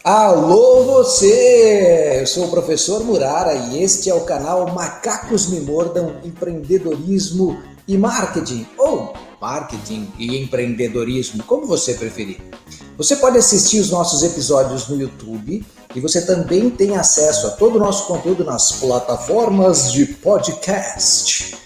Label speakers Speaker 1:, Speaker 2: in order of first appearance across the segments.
Speaker 1: Alô você! Eu sou o professor Murara e este é o canal Macacos Me Mordam Empreendedorismo e Marketing, ou Marketing e Empreendedorismo, como você preferir. Você pode assistir os nossos episódios no YouTube e você também tem acesso a todo o nosso conteúdo nas plataformas de podcast.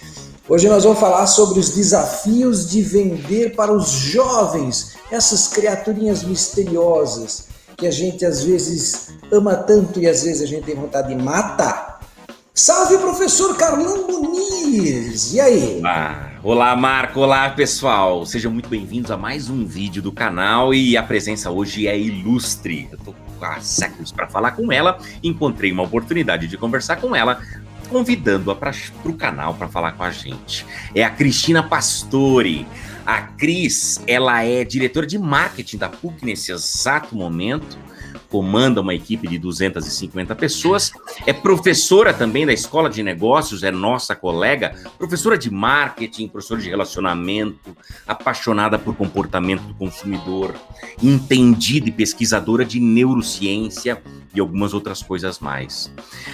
Speaker 1: Hoje nós vamos falar sobre os desafios de vender para os jovens, essas criaturinhas misteriosas que a gente às vezes ama tanto e às vezes a gente tem vontade de matar. Salve, professor Carlão Muniz! E aí?
Speaker 2: Olá, Marco! Olá, pessoal! Sejam muito bem-vindos a mais um vídeo do canal e a presença hoje é ilustre. Eu tô há séculos para falar com ela, encontrei uma oportunidade de conversar com ela, convidando-a para o canal para falar com a gente. É a Cristina Pastore. A Cris, ela é diretora de marketing da PUC nesse exato momento, comanda uma equipe de 250 pessoas, é professora também da Escola de Negócios, é nossa colega, professora de marketing, professora de relacionamento, apaixonada por comportamento do consumidor, entendida e pesquisadora de neurociência e algumas outras coisas mais.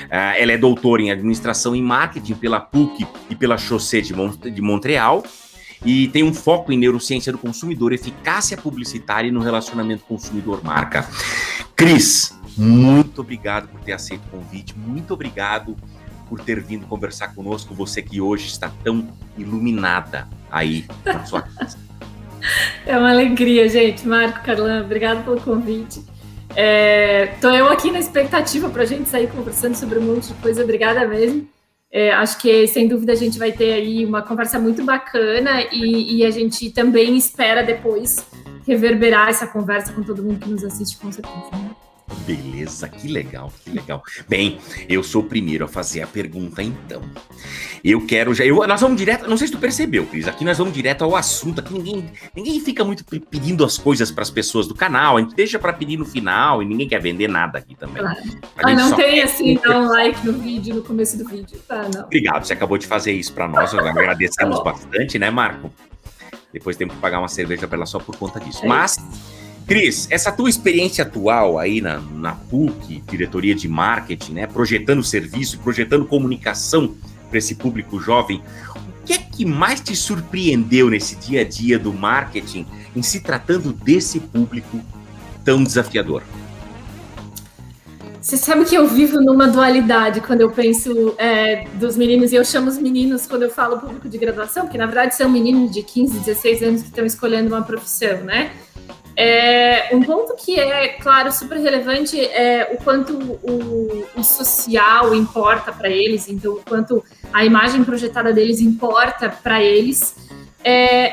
Speaker 2: Ela é doutora em administração e marketing pela PUC e pela Chaussée de Montreal, e tem um foco em neurociência do consumidor, eficácia publicitária e no relacionamento consumidor-marca. Cris, muito obrigado por ter aceito o convite, muito obrigado por ter vindo conversar conosco, você que hoje está tão iluminada aí na sua casa.
Speaker 3: É uma alegria, gente. Marco, Carlão, obrigado pelo convite. Tô eu aqui na expectativa para a gente sair conversando sobre um monte de coisa, obrigada mesmo. Acho que, sem dúvida, a gente vai ter aí uma conversa muito bacana e a gente também espera depois reverberar essa conversa com todo mundo que nos assiste, com certeza. Né?
Speaker 2: Beleza, que legal, que legal. Bem, eu sou o primeiro a fazer a pergunta, então. Nós vamos direto, não sei se tu percebeu, Cris, aqui nós vamos direto ao assunto, aqui ninguém fica muito pedindo as coisas para as pessoas do canal, a gente deixa para pedir no final e ninguém quer vender nada aqui também.
Speaker 3: Claro. Não tem assim, dar um like no vídeo, no começo do vídeo, tá? Não.
Speaker 2: Obrigado, você acabou de fazer isso para nós, nós agradecemos bastante, né, Marco? Depois temos que pagar uma cerveja para ela só por conta disso. Mas, Cris, essa tua experiência atual aí na PUC, diretoria de marketing, né, projetando serviço, projetando comunicação para esse público jovem, o que é que mais te surpreendeu nesse dia a dia do marketing em se tratando desse público tão desafiador?
Speaker 3: Você sabe que eu vivo numa dualidade quando eu penso dos meninos, e eu chamo os meninos quando eu falo público de graduação, porque na verdade são meninos de 15, 16 anos que estão escolhendo uma profissão, né? Um ponto que é, claro, super relevante é o quanto o social importa para eles, então o quanto a imagem projetada deles importa para eles.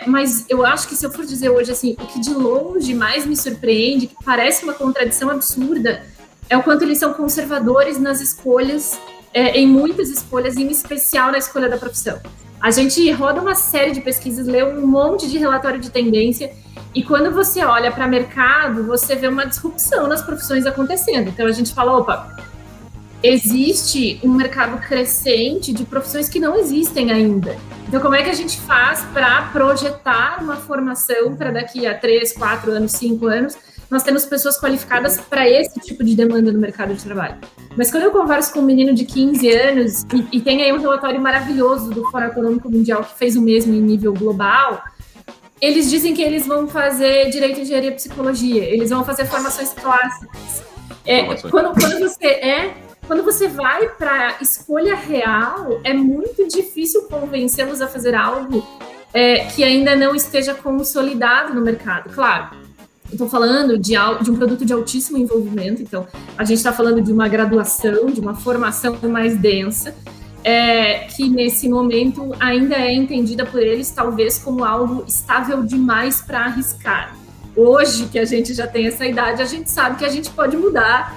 Speaker 3: Mas eu acho que se eu for dizer hoje assim, o que de longe mais me surpreende, que parece uma contradição absurda, é o quanto eles são conservadores nas escolhas, em muitas escolhas, em especial na escolha da profissão. A gente roda uma série de pesquisas, lê um monte de relatório de tendência, e quando você olha para o mercado, você vê uma disrupção nas profissões acontecendo. Então a gente fala, opa, existe um mercado crescente de profissões que não existem ainda. Então como é que a gente faz para projetar uma formação para daqui a 3, 4 anos, 5 anos, nós temos pessoas qualificadas para esse tipo de demanda no mercado de trabalho. Mas quando eu converso com um menino de 15 anos, e tem aí um relatório maravilhoso do Fórum Econômico Mundial que fez o mesmo em nível global, eles dizem que eles vão fazer direito, engenharia e psicologia, eles vão fazer formações clássicas. Quando você vai para escolha real, é muito difícil convencê-los a fazer algo que ainda não esteja consolidado no mercado. Claro, estou falando de um produto de altíssimo envolvimento, então a gente está falando de uma graduação, de uma formação mais densa, que nesse momento ainda é entendida por eles talvez como algo estável demais para arriscar. Hoje, que a gente já tem essa idade, a gente sabe que a gente pode mudar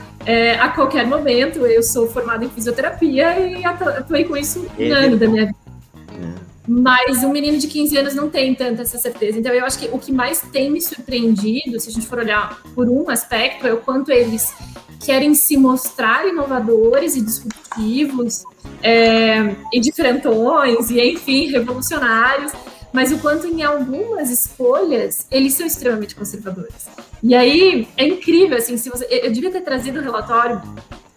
Speaker 3: a qualquer momento. Eu sou formada em fisioterapia e atuei com isso um ano da minha vida. Mas um menino de 15 anos não tem tanta essa certeza. Então, eu acho que o que mais tem me surpreendido, se a gente for olhar por um aspecto, é o quanto eles querem se mostrar inovadores e disruptivos, e diferentões, e enfim, revolucionários, mas o quanto em algumas escolhas eles são extremamente conservadores. E aí é incrível, assim, eu devia ter trazido o relatório.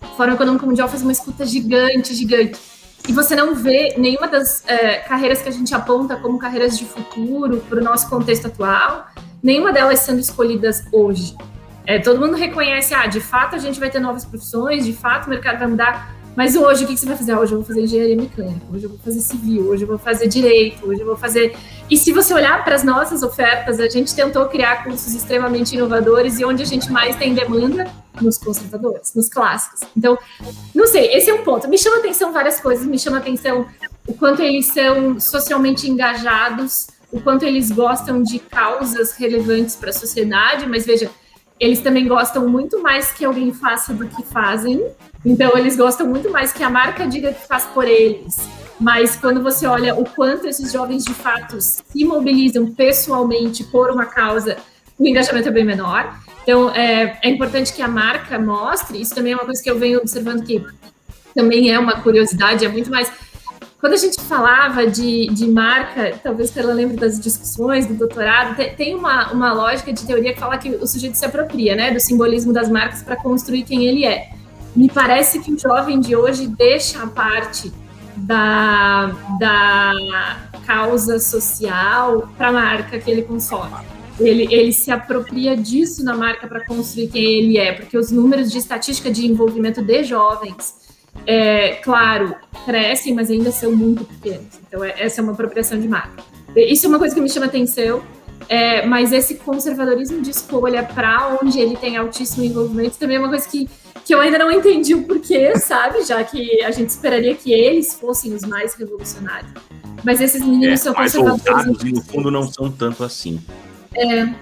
Speaker 3: O Fórum Econômico Mundial faz uma escuta gigante, e você não vê nenhuma das carreiras que a gente aponta como carreiras de futuro para o nosso contexto atual, nenhuma delas sendo escolhidas hoje. Todo mundo reconhece, de fato a gente vai ter novas profissões, de fato o mercado vai mudar, mas hoje o que você vai fazer? Hoje eu vou fazer engenharia mecânica, hoje eu vou fazer civil, hoje eu vou fazer direito, hoje eu vou fazer... E se você olhar para as nossas ofertas, a gente tentou criar cursos extremamente inovadores e onde a gente mais tem demanda? Nos conservadores, nos clássicos. Então, não sei, esse é um ponto. Me chama a atenção várias coisas, me chama a atenção o quanto eles são socialmente engajados, o quanto eles gostam de causas relevantes para a sociedade, mas veja, eles também gostam muito mais que alguém faça do que fazem. Então, eles gostam muito mais que a marca diga que faz por eles. Mas quando você olha o quanto esses jovens, de fato, se mobilizam pessoalmente por uma causa, o engajamento é bem menor. Então, é importante que a marca mostre. Isso também é uma coisa que eu venho observando que também é uma curiosidade, é muito mais... Quando a gente falava de marca, talvez que ela lembre das discussões do doutorado, tem uma lógica de teoria que fala que o sujeito se apropria, né, do simbolismo das marcas para construir quem ele é. Me parece que o jovem de hoje deixa a parte da causa social para a marca que ele consome. Ele se apropria disso na marca para construir quem ele é, porque os números de estatística de envolvimento de jovens, claro, crescem, mas ainda são muito pequenos. Então, essa é uma apropriação de marca. Isso é uma coisa que me chama atenção, mas esse conservadorismo de escolha para onde ele tem altíssimo envolvimento também é uma coisa que eu ainda não entendi o porquê, sabe? Já que a gente esperaria que eles fossem os mais revolucionários. Mas esses meninos são conservadores.
Speaker 2: Mais voltados e, no fundo, não são tanto assim.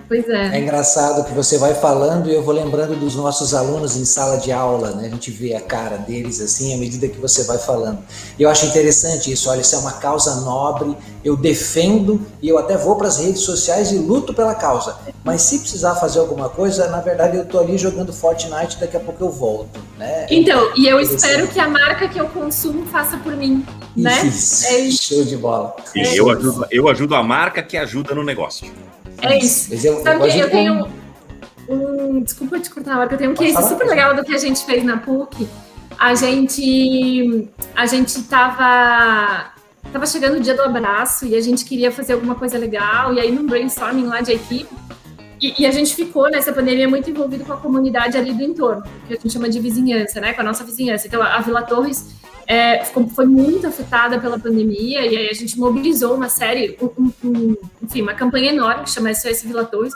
Speaker 3: Pois é.
Speaker 1: É engraçado que você vai falando e eu vou lembrando dos nossos alunos em sala de aula, né? A gente vê a cara deles assim à medida que você vai falando. E eu acho interessante isso, olha, isso é uma causa nobre, eu defendo e eu até vou para as redes sociais e luto pela causa. Mas se precisar fazer alguma coisa, na verdade eu tô ali jogando Fortnite, daqui a pouco eu volto, né?
Speaker 3: Então, e eu espero que a marca que eu consumo faça por mim, né?
Speaker 1: Isso, show de bola.
Speaker 2: Eu ajudo a marca que ajuda no negócio.
Speaker 3: É isso. Sabe que eu tenho desculpa te cortar, mas eu tenho um case super legal do que a gente fez na PUC. A gente tava chegando o dia do abraço e a gente queria fazer alguma coisa legal, e aí num brainstorming lá de equipe, e a gente ficou nessa pandemia muito envolvido com a comunidade ali do entorno, que a gente chama de vizinhança, né? Com a nossa vizinhança. Então, a Vila Torres foi muito afetada pela pandemia, e aí a gente mobilizou uma série, enfim, uma campanha enorme que chama SOS Vila Torres,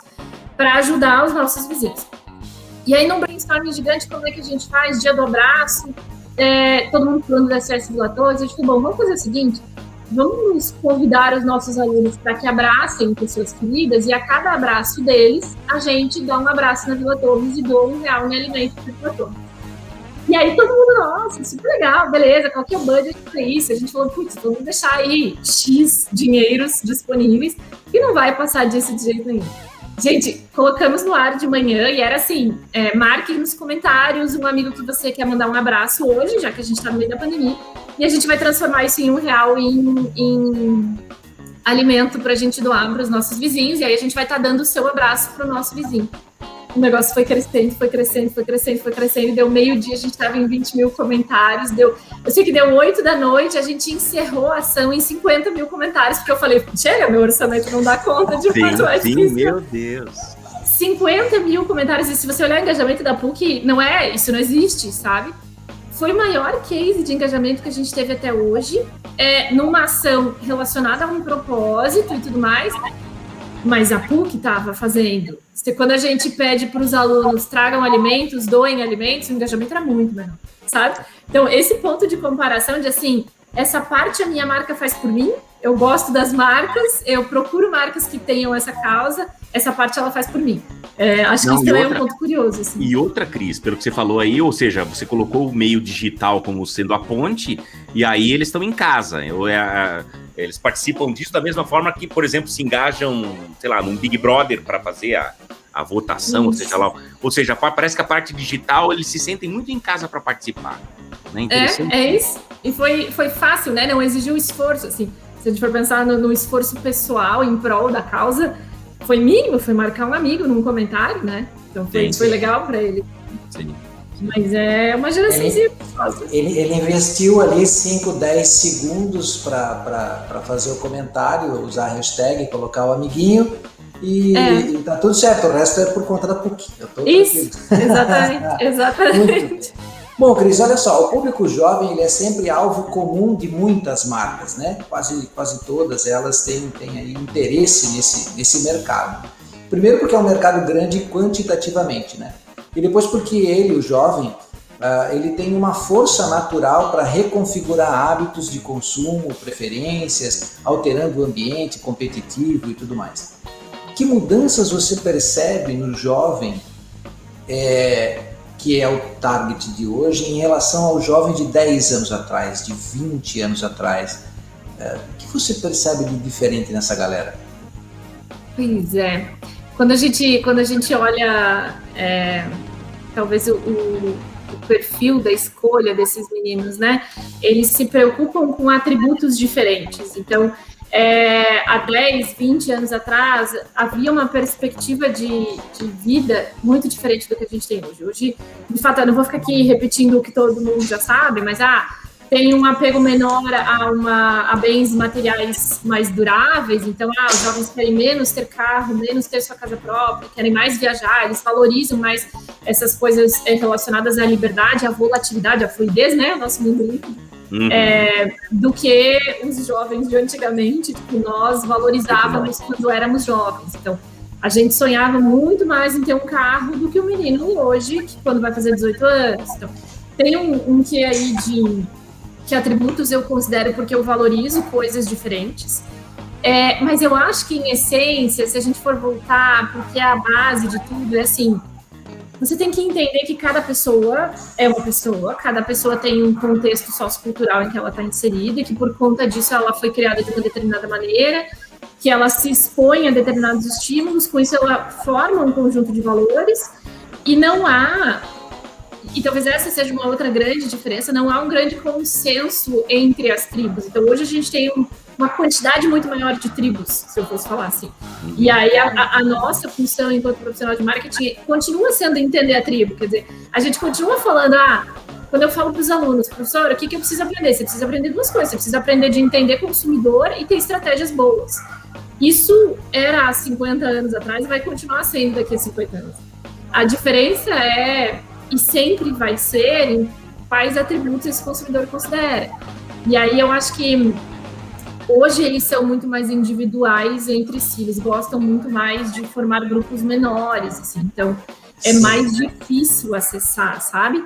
Speaker 3: para ajudar os nossos vizinhos. E aí, num brainstorming gigante, como é que a gente faz? Dia do abraço, todo mundo falando da SOS Vila Torres, a gente falou, bom, vamos fazer o seguinte, vamos convidar os nossos alunos para que abracem pessoas queridas, e a cada abraço deles, a gente dá um abraço na Vila Torres e doa R$1 em alimento para a Vila Torres. E aí todo mundo, nossa, super legal, beleza, qual que é o budget para isso? A gente falou, putz, vamos deixar aí X dinheiros disponíveis, que não vai passar disso de jeito nenhum. Gente, colocamos no ar de manhã e era assim, marque nos comentários um amigo que você quer mandar um abraço hoje, já que a gente está no meio da pandemia, e a gente vai transformar isso em R$1 em alimento para a gente doar para os nossos vizinhos, e aí a gente vai estar dando o seu abraço para o nosso vizinho. O negócio foi crescendo, e deu meio-dia, a gente estava em 20 mil comentários, eu sei que deu 8 da noite, a gente encerrou a ação em 50 mil comentários, porque eu falei, chega, meu orçamento não dá conta de quanto é isso.
Speaker 2: Meu Deus.
Speaker 3: 50 mil comentários, e se você olhar o engajamento da PUC, isso não existe, sabe? Foi o maior case de engajamento que a gente teve até hoje, numa ação relacionada a um propósito e tudo mais, mas a PUC estava fazendo. Quando a gente pede para os alunos tragam alimentos, doem alimentos, o engajamento era muito menor, sabe? Então, esse ponto de comparação de assim, essa parte a minha marca faz por mim, eu gosto das marcas, eu procuro marcas que tenham essa causa, essa parte ela faz por mim. Acho que isso também é um ponto curioso. Assim.
Speaker 2: E outra, Cris, pelo que você falou aí, ou seja, você colocou o meio digital como sendo a ponte, e aí eles estão em casa. Eles participam disso da mesma forma que, por exemplo, se engajam, sei lá, num Big Brother para fazer a votação, ou seja, parece que a parte digital, eles se sentem muito em casa para participar. Né?
Speaker 3: É isso. E foi fácil, né? Não exigiu esforço, assim. Se a gente for pensar no esforço pessoal em prol da causa, foi mínimo, foi marcar um amigo num comentário, né? Então foi legal para ele.
Speaker 2: Sim.
Speaker 3: Mas é uma geração silenciosa.
Speaker 1: Ele investiu ali 5, 10 segundos para fazer o comentário, usar a hashtag, colocar o amiguinho e tá tudo certo. O resto é por conta da PUC.
Speaker 3: Isso, exatamente.
Speaker 1: Bom, Cris, olha só, o público jovem ele é sempre alvo comum de muitas marcas, né? Quase todas elas têm aí interesse nesse mercado. Primeiro porque é um mercado grande quantitativamente, né? E depois porque ele, o jovem, ele tem uma força natural para reconfigurar hábitos de consumo, preferências, alterando o ambiente competitivo e tudo mais. Que mudanças você percebe no jovem, que é o target de hoje, em relação ao jovem de 10 anos atrás, de 20 anos atrás? O que você percebe de diferente nessa galera?
Speaker 3: Pois é. Quando a gente olha, talvez o perfil da escolha desses meninos, né? Eles se preocupam com atributos diferentes. Então, há 10, 20 anos atrás, havia uma perspectiva de vida muito diferente do que a gente tem hoje. Hoje, de fato, eu não vou ficar aqui repetindo o que todo mundo já sabe, mas tem um apego menor a bens materiais mais duráveis, então os jovens querem menos ter carro, menos ter sua casa própria, querem mais viajar, eles valorizam mais essas coisas relacionadas à liberdade, à volatilidade, à fluidez, né, o nosso mundo líquido, do que os jovens de antigamente, tipo, nós valorizávamos quando éramos jovens. Então, a gente sonhava muito mais em ter um carro do que o menino hoje, que quando vai fazer 18 anos. Então, tem um que aí que atributos eu considero porque eu valorizo coisas diferentes, mas eu acho que em essência, se a gente for voltar, porque a base de tudo é assim, você tem que entender que cada pessoa é uma pessoa, cada pessoa tem um contexto sociocultural em que ela está inserida e que por conta disso ela foi criada de uma determinada maneira, que ela se expõe a determinados estímulos, com isso ela forma um conjunto de valores e não há... E talvez essa seja uma outra grande diferença, não há um grande consenso entre as tribos. Então, hoje a gente tem uma quantidade muito maior de tribos, se eu fosse falar assim. E aí, a nossa função enquanto profissional de marketing continua sendo entender a tribo. Quer dizer, a gente continua falando, quando eu falo para os alunos, professor, o que eu preciso aprender? Você precisa aprender duas coisas. Você precisa aprender de entender consumidor e ter estratégias boas. Isso era há 50 anos atrás e vai continuar sendo daqui a 50 anos. A diferença e sempre vai ser em quais atributos esse consumidor considera. E aí eu acho que hoje eles são muito mais individuais entre si, eles gostam muito mais de formar grupos menores, assim, então é mais difícil acessar, sabe?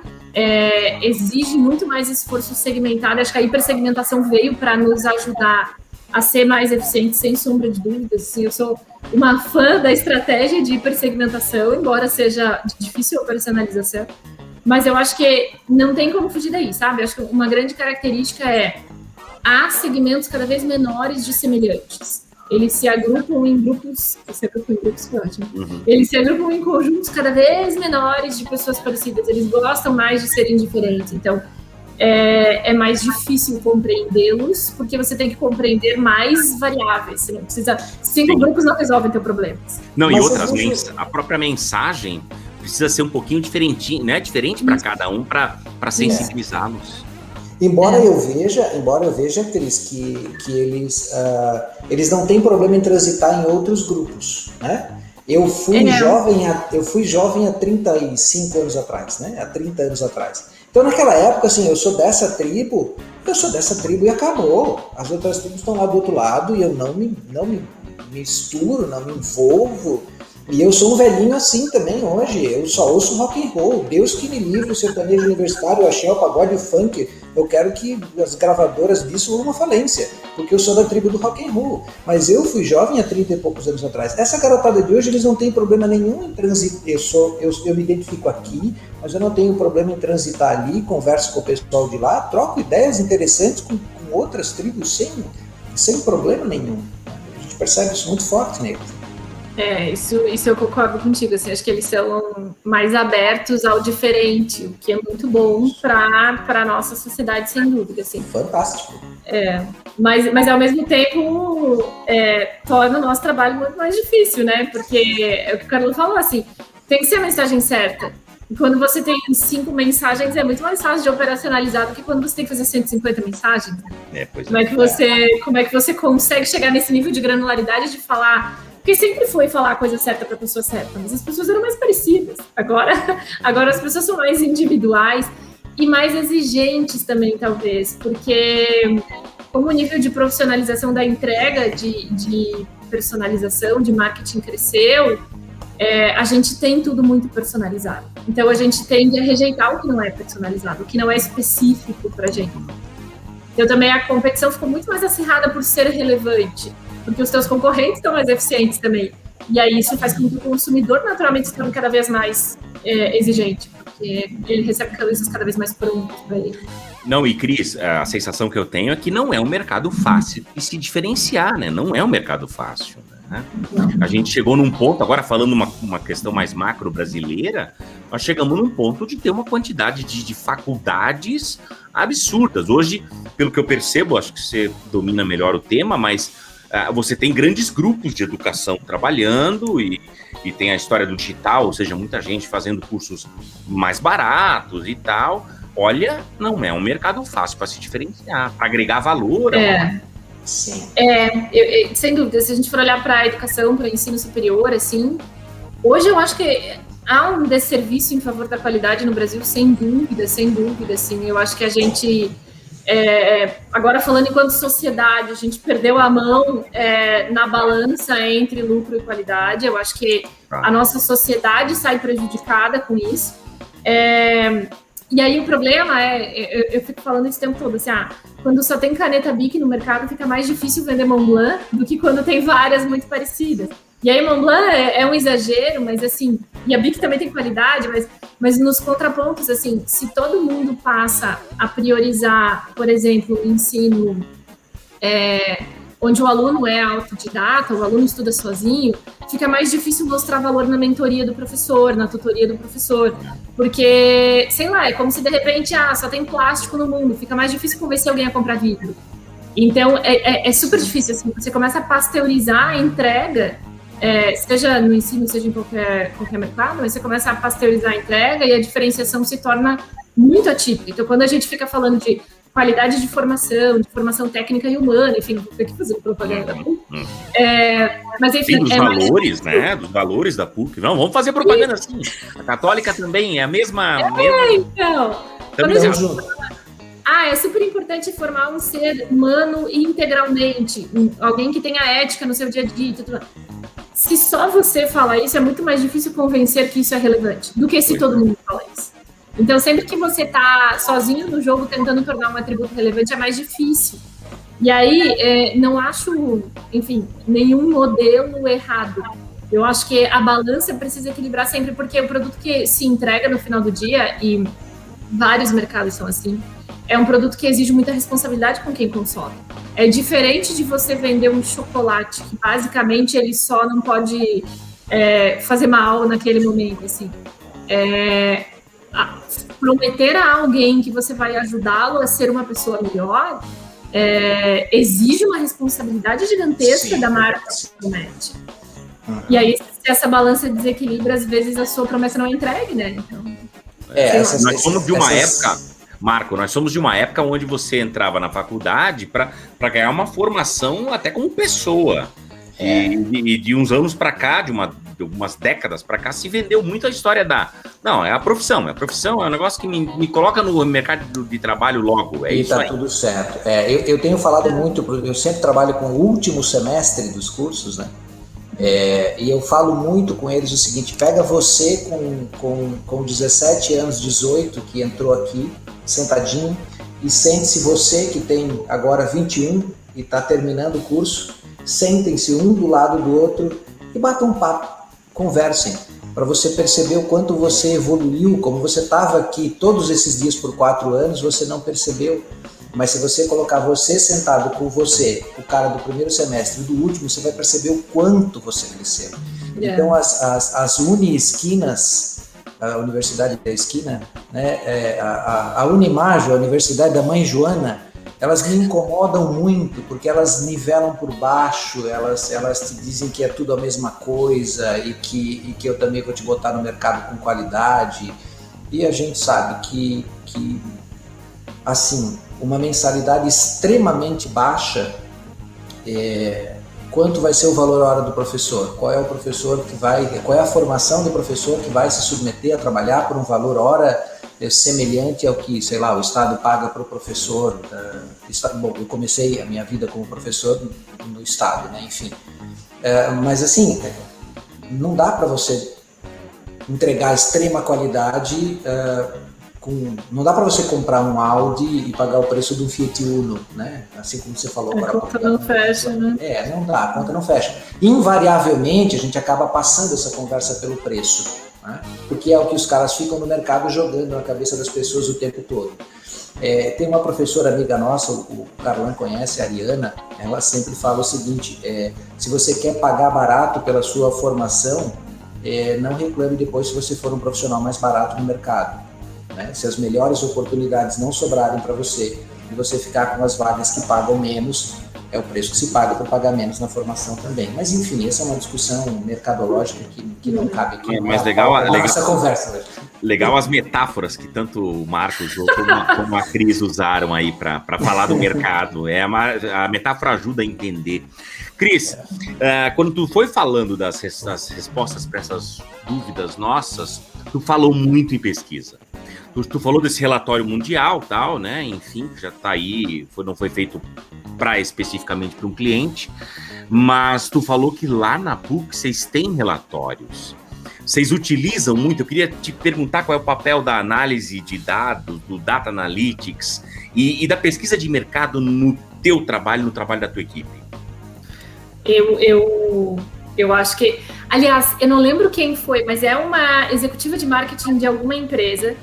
Speaker 3: Exige muito mais esforço segmentado, acho que a hipersegmentação veio para nos ajudar a ser mais eficiente, sem sombra de dúvidas. Assim, eu sou uma fã da estratégia de hipersegmentação, embora seja difícil a operacionalização, mas eu acho que não tem como fugir daí, sabe? Eu acho que uma grande característica há segmentos cada vez menores de semelhantes. Eles se agrupam em grupos, Eles se agrupam em conjuntos cada vez menores de pessoas parecidas, eles gostam mais de serem diferentes, então é mais difícil compreendê-los, porque você tem que compreender mais variáveis. Você não precisa... 5 grupos não resolvem teu problema.
Speaker 2: Não, e outras, a própria mensagem precisa ser um pouquinho diferente, né? Diferente para cada um, para sensibilizá-los.
Speaker 1: Embora eu veja, Cris, que eles não têm problema em transitar em outros grupos, né? Eu fui jovem há 35 anos atrás, né? Há 30 anos atrás. Então, naquela época, assim, eu sou dessa tribo e acabou. As outras tribos estão lá do outro lado e eu não me misturo, não me envolvo. E eu sou um velhinho assim também hoje. Eu só ouço rock and roll. Deus que me livre, o sertanejo universitário, o axé, o pagode, o funk. Eu quero que as gravadoras disso vão uma falência, porque eu sou da tribo do rock and roll. Mas eu fui jovem há 30 e poucos anos atrás. Essa garotada de hoje, eles não têm problema nenhum em transitar. Eu me identifico aqui, mas eu não tenho problema em transitar ali, converso com o pessoal de lá, troco ideias interessantes com outras tribos sem problema nenhum. A gente percebe isso muito forte neles.
Speaker 3: Isso eu concordo contigo, assim, acho que eles são mais abertos ao diferente, o que é muito bom para a nossa sociedade, sem dúvida, assim.
Speaker 1: Fantástico.
Speaker 3: Mas ao mesmo tempo, torna o nosso trabalho muito mais difícil, né? Porque é o que o Carlos falou, assim, tem que ser a mensagem certa. E quando você tem 5 mensagens, é muito mais fácil de operacionalizar do que quando você tem que fazer 150 mensagens. Como é que você consegue chegar nesse nível de granularidade de falar... Porque sempre foi falar a coisa certa para a pessoa certa, mas as pessoas eram mais parecidas. Agora as pessoas são mais individuais e mais exigentes também, talvez, porque como o nível de profissionalização da entrega, de personalização, de marketing cresceu, a gente tem tudo muito personalizado. Então, a gente tende a rejeitar o que não é personalizado, o que não é específico para a gente. Então, também a competição ficou muito mais acirrada por ser relevante, porque os seus concorrentes estão mais eficientes também. E aí isso faz com que o consumidor naturalmente se torne cada vez mais exigente, porque ele recebe coisas cada vez mais prontas para ele.
Speaker 2: Não, e Cris, a sensação que eu tenho é que não é um mercado fácil de se diferenciar, né? Não é um mercado fácil, né? A gente chegou num ponto, agora falando uma questão mais macro brasileira, nós chegamos num ponto de ter uma quantidade de faculdades absurdas. Hoje, pelo que eu percebo, acho que você domina melhor o tema, mas você tem grandes grupos de educação trabalhando e tem a história do digital, ou seja, muita gente fazendo cursos mais baratos e tal. Olha, não é um mercado fácil para se diferenciar, para agregar valor.
Speaker 3: Sim. Sem dúvida, se a gente for olhar para a educação, para o ensino superior, assim, hoje eu acho que há um desserviço em favor da qualidade no Brasil, sem dúvida, assim, eu acho que a gente... agora falando enquanto sociedade, a gente perdeu a mão na balança entre lucro e qualidade. Eu acho que a nossa sociedade sai prejudicada com isso. E aí o problema eu fico falando isso o tempo todo, assim, quando só tem caneta Bic no mercado, fica mais difícil vender Montblanc do que quando tem várias muito parecidas. E aí Montblanc é um exagero, mas assim, e a Bic também tem qualidade, mas nos contrapontos, assim, se todo mundo passa a priorizar, por exemplo, o ensino onde o aluno é autodidata, o aluno estuda sozinho, fica mais difícil mostrar valor na mentoria do professor, na tutoria do professor, porque, sei lá, é como se de repente, só tem plástico no mundo, fica mais difícil convencer alguém a comprar vidro. Então, é super difícil, assim, você começa a pasteurizar a entrega, seja no ensino, seja em qualquer mercado, mas você começa a pasteurizar a entrega e a diferenciação se torna muito atípica. Então, quando a gente fica falando de qualidade de formação técnica e humana, enfim, vou aqui fazendo propaganda. Mas enfim...
Speaker 2: Dos valores, né? Dos valores da PUC. Não, vamos fazer propaganda assim. A católica também é a mesma...
Speaker 3: Então...
Speaker 2: Também
Speaker 3: é super importante formar um ser humano integralmente, alguém que tenha ética no seu dia a dia e tudo. Se só você falar isso, é muito mais difícil convencer que isso é relevante do que se todo mundo falar isso. Então, sempre que você está sozinho no jogo tentando tornar um atributo relevante, é mais difícil. E aí, não acho, enfim, nenhum modelo errado. Eu acho que a balança precisa equilibrar sempre, porque o produto que se entrega no final do dia, e vários mercados são assim, é um produto que exige muita responsabilidade com quem consome. É diferente de você vender um chocolate, que basicamente ele só não pode fazer mal naquele momento, assim. Prometer a alguém que você vai ajudá-lo a ser uma pessoa melhor exige uma responsabilidade gigantesca da marca que promete. E aí, se essa balança desequilibra, às vezes a sua promessa não é entregue, né? Então,
Speaker 2: nós somos de uma época, Marco, onde você entrava na faculdade para ganhar uma formação até como pessoa. E de uns anos para cá, de algumas décadas para cá, se vendeu muito a história Não, é a profissão. É um negócio que me coloca no mercado de trabalho logo.
Speaker 1: Isso tá aí. Tudo certo. Eu tenho falado muito, eu sempre trabalho com o último semestre dos cursos, né? E eu falo muito com eles o seguinte: pega você com 17 anos, 18, que entrou aqui, sentadinho, e sente-se você que tem agora 21 e está terminando o curso, sentem-se um do lado do outro e batam um papo, conversem, para você perceber o quanto você evoluiu, como você estava aqui todos esses dias por 4 anos, você não percebeu, mas se você colocar você sentado com você, o cara do primeiro semestre e do último, você vai perceber o quanto você cresceu. Então, as Uni-esquinas, a Universidade da Esquina, né, a Unimajo, a Universidade da Mãe Joana, elas me incomodam muito, porque elas nivelam por baixo, elas te dizem que é tudo a mesma coisa e que eu também vou te botar no mercado com qualidade. E a gente sabe que assim, uma mensalidade extremamente baixa, quanto vai ser o valor hora do professor? Qual é a formação do professor que vai se submeter a trabalhar por um valor hora semelhante ao que, sei lá, o Estado paga para o professor? Bom, eu comecei a minha vida como professor no Estado, né? Enfim. Mas assim, não dá para você entregar extrema qualidade, não dá para você comprar um Audi e pagar o preço do Fiat Uno, né? Assim como você falou agora.
Speaker 3: A conta não fecha, né?
Speaker 1: Não dá, a conta não fecha. Invariavelmente, a gente acaba passando essa conversa pelo preço, né? Porque é o que os caras ficam no mercado jogando na cabeça das pessoas o tempo todo. Tem uma professora amiga nossa, o Carlan conhece, a Ariana, ela sempre fala o seguinte, se você quer pagar barato pela sua formação, não reclame depois se você for um profissional mais barato no mercado. Né? Se as melhores oportunidades não sobrarem para você e você ficar com as vagas que pagam menos, é o preço que se paga para pagar menos na formação também. Mas enfim, essa é uma discussão mercadológica que não cabe aqui.
Speaker 2: Mas legal
Speaker 1: essa conversa hoje.
Speaker 2: Legal as metáforas que tanto o Marcos como a Cris usaram aí para falar do mercado. A metáfora ajuda a entender. Cris, quando tu foi falando das respostas para essas dúvidas nossas, tu falou muito em pesquisa. Tu falou desse relatório mundial, tal, né? Enfim, já está aí, não foi feito especificamente para um cliente, mas tu falou que lá na PUC vocês têm relatórios. Vocês utilizam muito. Eu queria te perguntar qual é o papel da análise de dados, do Data Analytics e da pesquisa de mercado no teu trabalho, no trabalho da tua equipe.
Speaker 3: Eu acho que... Aliás, eu não lembro quem foi, mas é uma executiva de marketing de alguma empresa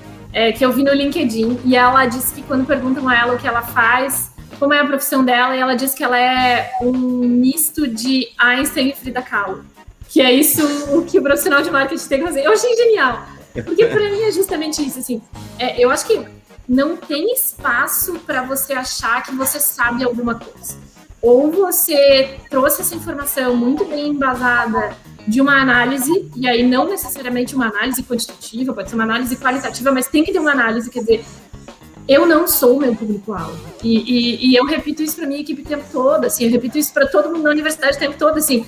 Speaker 3: que eu vi no LinkedIn, e ela disse que quando perguntam a ela o que ela faz, como é a profissão dela, e ela diz que ela é um misto de Einstein e Frida Kahlo. Que é isso o que o profissional de marketing tem que fazer. Eu achei genial, porque para mim é justamente isso, assim. Eu acho que não tem espaço para você achar que você sabe alguma coisa. Ou você trouxe essa informação muito bem embasada de uma análise, e aí não necessariamente uma análise quantitativa, pode ser uma análise qualitativa, mas tem que ter uma análise, quer dizer, eu não sou o meu público-alvo. E eu repito isso para minha equipe o tempo todo, assim, eu repito isso para todo mundo na universidade o tempo todo, assim,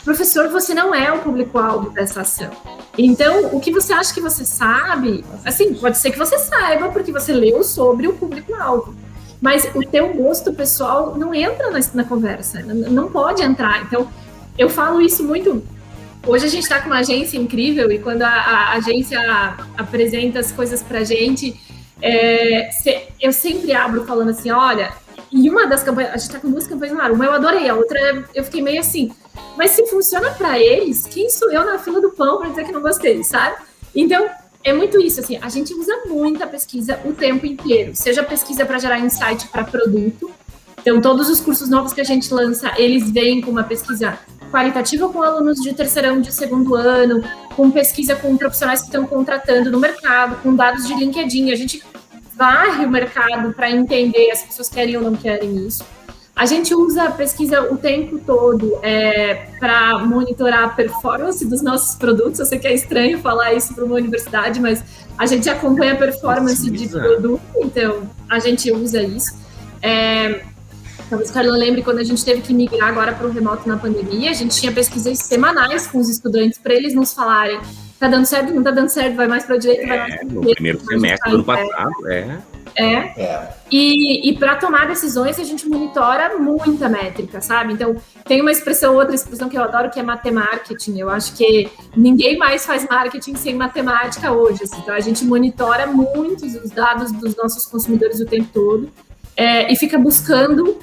Speaker 3: professor, você não é o público-alvo dessa ação. Então, o que você acha que você sabe, assim, pode ser que você saiba porque você leu sobre o público-alvo, mas o teu gosto pessoal não entra na conversa, não pode entrar. Então, eu falo isso muito. Hoje a gente está com uma agência incrível, e quando a agência apresenta as coisas para a gente, eu sempre abro falando assim, olha, e uma das campanhas, a gente está com 2 campanhas no ar, uma eu adorei, a outra eu fiquei meio assim, mas se funciona para eles, quem sou eu na fila do pão para dizer que não gostei, sabe? Então, é muito isso, assim, a gente usa muita pesquisa o tempo inteiro, seja pesquisa para gerar insight para produto. Então, todos os cursos novos que a gente lança, eles vêm com uma pesquisa qualitativa com alunos de terceirão, de segundo ano, com pesquisa com profissionais que estão contratando no mercado, com dados de LinkedIn. A gente varre o mercado para entender as pessoas querem ou não querem isso. A gente usa a pesquisa o tempo todo para monitorar a performance dos nossos produtos. Eu sei que é estranho falar isso para uma universidade, mas a gente acompanha a performance de produto, então a gente usa isso. Talvez o Carlos lembre, quando a gente teve que migrar agora para o remoto na pandemia, a gente tinha pesquisas semanais com os estudantes para eles nos falarem, tá dando certo, não tá dando certo, vai mais para a direita, vai mais para a esquerda.
Speaker 2: No primeiro semestre do ano passado,
Speaker 3: E para tomar decisões, a gente monitora muita métrica, sabe? Então, tem outra expressão que eu adoro, que é matemarketing. Eu acho que ninguém mais faz marketing sem matemática hoje. Assim. Então, a gente monitora muito os dados dos nossos consumidores o tempo todo e fica buscando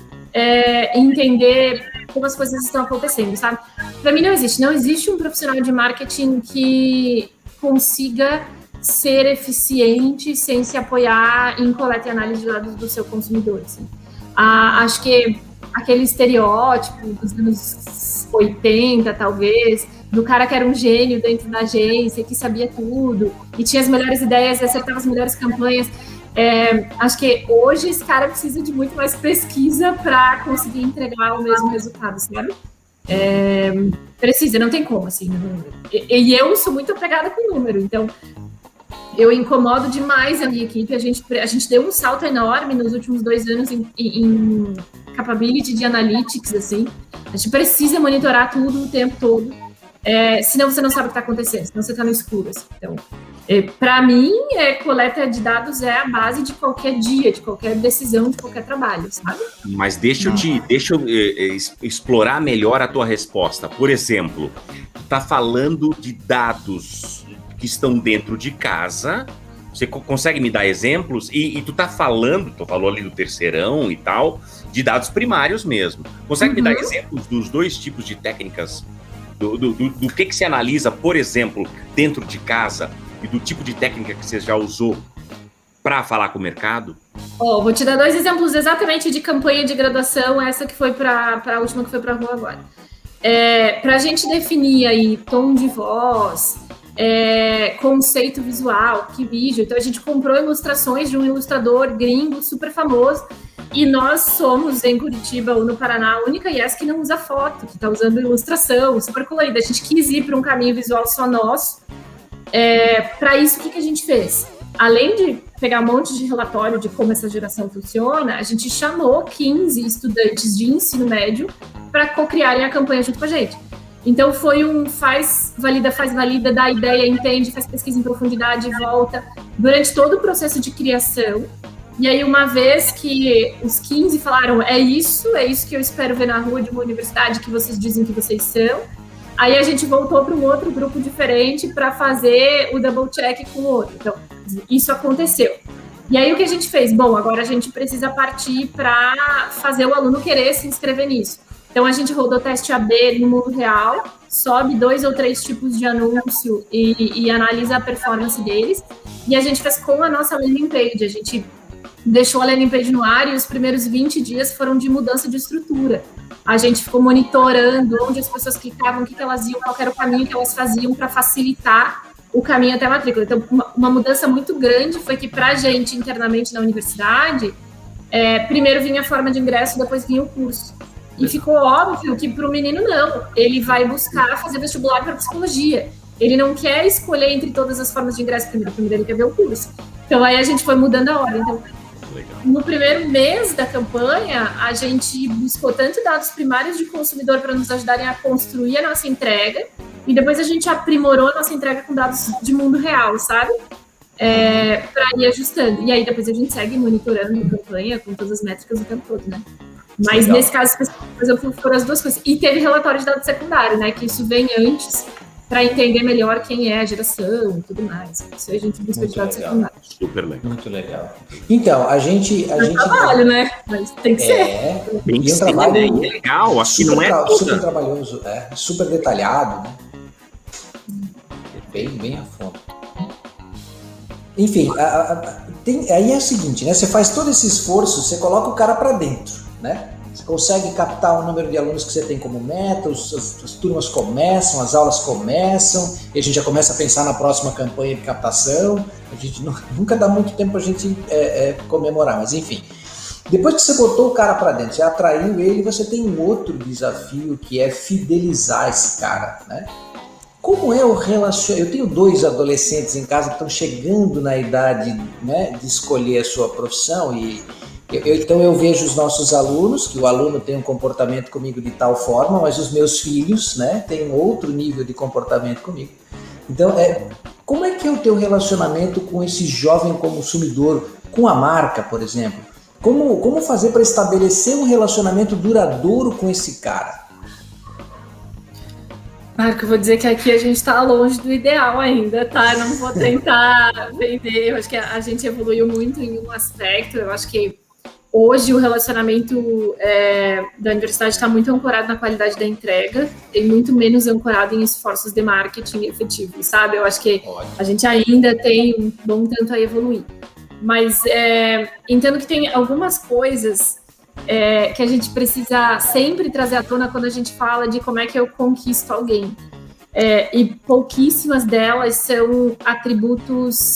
Speaker 3: entender como as coisas estão acontecendo, sabe? Para mim, não existe um profissional de marketing que consiga ser eficiente sem se apoiar em coleta e análise de dados do seu consumidor. Assim. Acho que aquele estereótipo dos anos 80, talvez, do cara que era um gênio dentro da agência, que sabia tudo, e tinha as melhores ideias, acertava as melhores campanhas. Acho que hoje esse cara precisa de muito mais pesquisa para conseguir entregar o mesmo resultado, sabe? Precisa, não tem como, assim. E eu sou muito apegada com o número, então eu incomodo demais a minha equipe. A gente deu um salto enorme nos últimos 2 anos em capability de analytics, assim. A gente precisa monitorar tudo o tempo todo, senão você não sabe o que está acontecendo, senão você está no escuro, assim. Então, para mim, coleta de dados é a base de qualquer dia, de qualquer decisão, de qualquer trabalho, sabe?
Speaker 2: Mas deixa eu explorar melhor a tua resposta. Por exemplo, tu tá falando de dados que estão dentro de casa. Você consegue me dar exemplos? E tu falou ali do terceirão e tal, de dados primários mesmo. Consegue me dar exemplos dos 2 tipos de técnicas? Do que se analisa, por exemplo, dentro de casa, e do tipo de técnica que você já usou para falar com o mercado?
Speaker 3: Vou te dar 2 exemplos exatamente de campanha de graduação, essa que foi para a última que foi para a rua agora. Para a gente definir aí tom de voz, conceito visual, que vídeo. Então a gente comprou ilustrações de um ilustrador gringo super famoso, e nós somos, em Curitiba ou no Paraná, a única IES que não usa foto, que está usando ilustração super colorida. A gente quis ir para um caminho visual só nosso. Para isso, o que a gente fez? Além de pegar um monte de relatório de como essa geração funciona, a gente chamou 15 estudantes de ensino médio para co-criarem a campanha junto com a gente. Então foi um faz, valida, dá ideia, entende, faz pesquisa em profundidade, volta, durante todo o processo de criação. E aí, uma vez que os 15 falaram, é isso que eu espero ver na rua de uma universidade que vocês dizem que vocês são, aí a gente voltou para um outro grupo diferente para fazer o double check com o outro. Então, isso aconteceu. E aí, o que a gente fez? Bom, agora a gente precisa partir para fazer o aluno querer se inscrever nisso. Então, a gente rodou teste AB no mundo real, sobe 2 ou 3 tipos de anúncio e analisa a performance deles. E a gente fez com a nossa landing page. A gente deixou a landing page no ar e os primeiros 20 dias foram de mudança de estrutura. A gente ficou monitorando onde as pessoas clicavam, o que elas iam, qual era o caminho que elas faziam para facilitar o caminho até a matrícula. Então, uma mudança muito grande foi que, para a gente, internamente na universidade, primeiro vinha a forma de ingresso, depois vinha o curso. E ficou óbvio que para o menino, não. Ele vai buscar fazer vestibular para psicologia. Ele não quer escolher entre todas as formas de ingresso primeiro ele quer ver o curso. Então, aí a gente foi mudando a ordem. Então, no primeiro mês da campanha, a gente buscou tanto dados primários de consumidor para nos ajudarem a construir a nossa entrega, e depois a gente aprimorou a nossa entrega com dados de mundo real, sabe? Para ir ajustando. E aí depois a gente segue monitorando a campanha com todas as métricas o tempo todo, né? Mas nesse caso, por exemplo, foram as 2 coisas. E teve relatório de dados secundário, né? Que isso vem antes, para entender melhor quem é a geração e tudo mais. Isso aí a gente busca de dados secundários.
Speaker 2: Super legal.
Speaker 1: Muito legal. Então, a gente
Speaker 3: trabalho, né? Mas tem que ser.
Speaker 2: Tem que ser, né? É legal, acho que não é
Speaker 1: super trabalhoso, super detalhado, né? Bem a fundo. Enfim, aí é o seguinte, né? Você faz todo esse esforço, você coloca o cara para dentro, né? Você consegue captar o número de alunos que você tem como meta, as turmas começam, as aulas começam, e a gente já começa a pensar na próxima campanha de captação. A gente nunca dá muito tempo para a gente comemorar, mas enfim. Depois que você botou o cara para dentro, você atraiu ele, você tem um outro desafio, que é fidelizar esse cara, né? Como é o relacionamento? Eu tenho 2 adolescentes em casa que estão chegando na idade, né, de escolher a sua profissão, e então eu vejo os nossos alunos, que o aluno tem um comportamento comigo de tal forma, mas os meus filhos, né, têm um outro nível de comportamento comigo. Então, como é que é o teu relacionamento com esse jovem consumidor, com a marca, por exemplo? Como fazer para estabelecer um relacionamento duradouro com esse cara?
Speaker 3: Marco, eu vou dizer que aqui a gente está longe do ideal ainda, tá? Não vou tentar vender. Eu acho que a gente evoluiu muito em um aspecto. Eu acho que hoje o relacionamento da universidade está muito ancorado na qualidade da entrega e muito menos ancorado em esforços de marketing efetivos, sabe? Eu acho que a gente ainda tem um bom tanto a evoluir. Mas entendo que tem algumas coisas que a gente precisa sempre trazer à tona quando a gente fala de como é que eu conquisto alguém. E pouquíssimas delas são atributos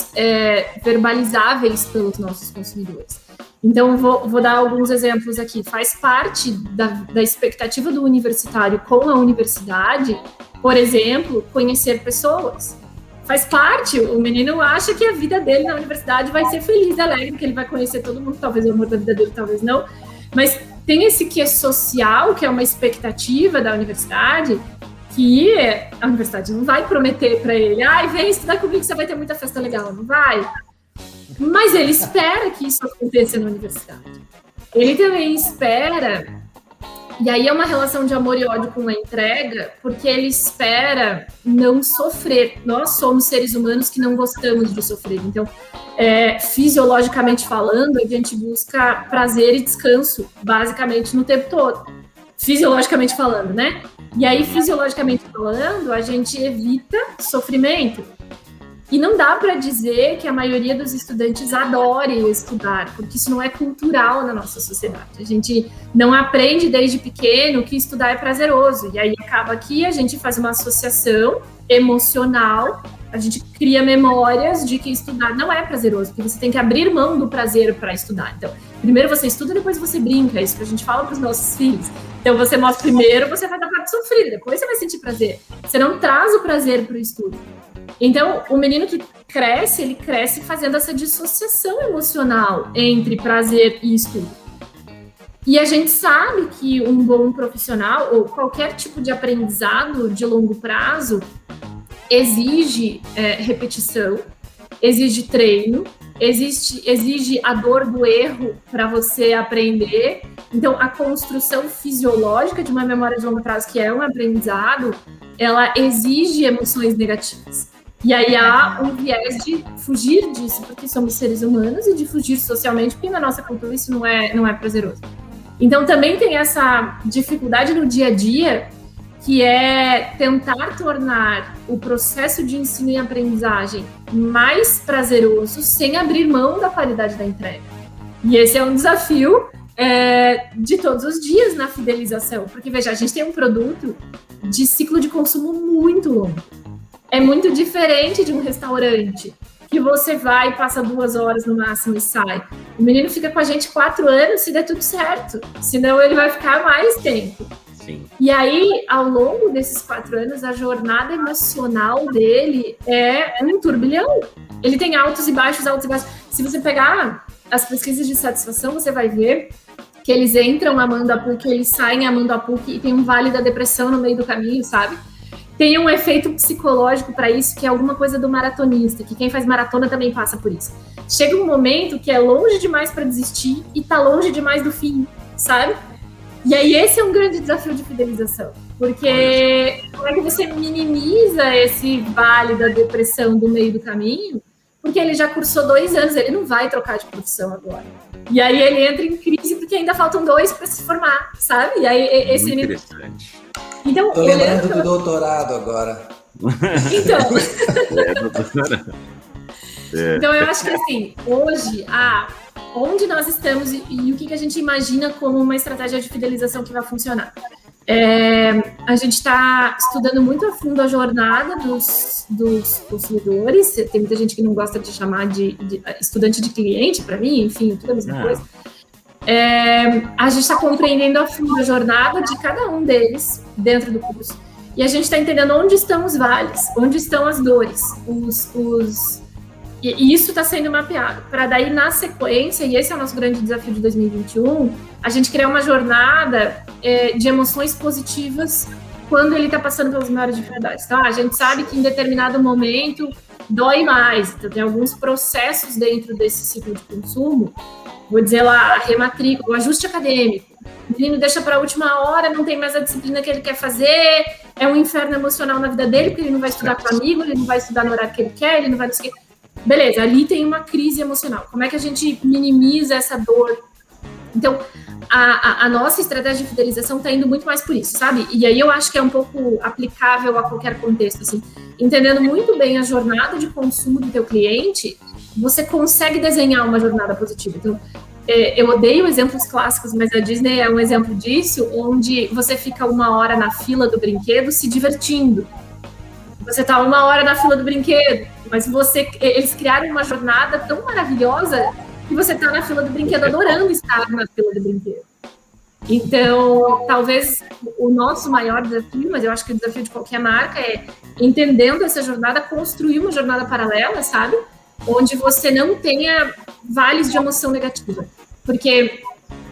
Speaker 3: verbalizáveis pelos nossos consumidores. Então, vou dar alguns exemplos aqui. Faz parte da expectativa do universitário com a universidade, por exemplo, conhecer pessoas. Faz parte, o menino acha que a vida dele na universidade vai ser feliz, alegre, que ele vai conhecer todo mundo, talvez o amor da vida dele, talvez não. Mas tem esse quê social, que é uma expectativa da universidade, que a universidade não vai prometer para ele, vem estudar comigo que você vai ter muita festa legal, não vai. Mas ele espera que isso aconteça na universidade. Ele também espera, e aí é uma relação de amor e ódio com a entrega, porque ele espera não sofrer. Nós somos seres humanos que não gostamos de sofrer. Então, fisiologicamente falando, a gente busca prazer e descanso, basicamente, no tempo todo. Fisiologicamente falando, né? E aí, fisiologicamente falando, a gente evita sofrimento. E não dá para dizer que a maioria dos estudantes adore estudar, porque isso não é cultural na nossa sociedade. A gente não aprende desde pequeno que estudar é prazeroso. E aí acaba que a gente faz uma associação emocional, a gente cria memórias de que estudar não é prazeroso, porque você tem que abrir mão do prazer para estudar. Então, primeiro você estuda, depois você brinca. É isso que a gente fala para os nossos filhos. Então, você mostra primeiro, você faz a parte sofrida, depois você vai sentir prazer. Você não traz o prazer para o estudo. Então, o menino que cresce, ele cresce fazendo essa dissociação emocional entre prazer e estudo. E a gente sabe que um bom profissional, ou qualquer tipo de aprendizado de longo prazo, exige repetição, exige treino, exige a dor do erro para você aprender. Então, a construção fisiológica de uma memória de longo prazo, que é um aprendizado, ela exige emoções negativas. E aí há um viés de fugir disso, porque somos seres humanos, e de fugir socialmente, porque na nossa cultura isso não é prazeroso. Então também tem essa dificuldade no dia a dia, que é tentar tornar o processo de ensino e aprendizagem mais prazeroso, sem abrir mão da qualidade da entrega. E esse é um desafio de todos os dias na fidelização, porque veja, a gente tem um produto de ciclo de consumo muito longo. É muito diferente de um restaurante, que você vai, passa 2 horas no máximo e sai. O menino fica com a gente 4 anos se der tudo certo, senão ele vai ficar mais tempo.
Speaker 2: Sim.
Speaker 3: E aí, ao longo desses 4 anos, a jornada emocional dele é um turbilhão. Ele tem altos e baixos, altos e baixos. Se você pegar as pesquisas de satisfação, você vai ver que eles entram amando a PUC, eles saem amando a PUC, e tem um vale da depressão no meio do caminho, sabe? Tem um efeito psicológico para isso, que é alguma coisa do maratonista, que quem faz maratona também passa por isso. Chega um momento que é longe demais para desistir e tá longe demais do fim, sabe? E aí esse é um grande desafio de fidelização, porque como é que você minimiza esse vale da depressão do meio do caminho? Porque ele já cursou 2 anos, ele não vai trocar de profissão agora. E aí ele entra em crise porque ainda faltam 2 para se formar, sabe? E aí esse
Speaker 2: muito interessante.
Speaker 3: Então,
Speaker 1: tô lembrando do doutorado agora.
Speaker 3: Então eu acho que assim, hoje, onde nós estamos e o que a gente imagina como uma estratégia de fidelização que vai funcionar. A gente está estudando muito a fundo a jornada dos consumidores. Tem muita gente que não gosta de chamar de estudante de cliente, para mim, enfim, tudo a mesma coisa. A gente está compreendendo a fundo a jornada de cada um deles dentro do curso. E a gente está entendendo onde estão os vales, onde estão as dores, e isso está sendo mapeado, para daí na sequência, e esse é o nosso grande desafio de 2021, a gente criar uma jornada de emoções positivas quando ele está passando pelas maiores dificuldades. Tá? A gente sabe que em determinado momento dói mais, então tem alguns processos dentro desse ciclo de consumo, vou dizer lá, a rematrícula, o ajuste acadêmico, o menino deixa para a última hora, não tem mais a disciplina que ele quer fazer, é um inferno emocional na vida dele, porque ele não vai estudar com amigo, ele não vai estudar no horário que ele quer, ele não vai... Beleza, ali tem uma crise emocional. Como é que a gente minimiza essa dor? Então, a nossa estratégia de fidelização está indo muito mais por isso, sabe? E aí eu acho que é um pouco aplicável a qualquer contexto, assim. Entendendo muito bem a jornada de consumo do teu cliente, você consegue desenhar uma jornada positiva. Então, eu odeio exemplos clássicos, mas a Disney é um exemplo disso, onde você fica 1 hora na fila do brinquedo se divertindo. Você tá 1 hora na fila do brinquedo, mas eles criaram uma jornada tão maravilhosa que você tá na fila do brinquedo adorando estar na fila do brinquedo. Então, talvez o nosso maior desafio, mas eu acho que o desafio de qualquer marca é, entendendo essa jornada, construir uma jornada paralela, sabe? Onde você não tenha vales de emoção negativa. Porque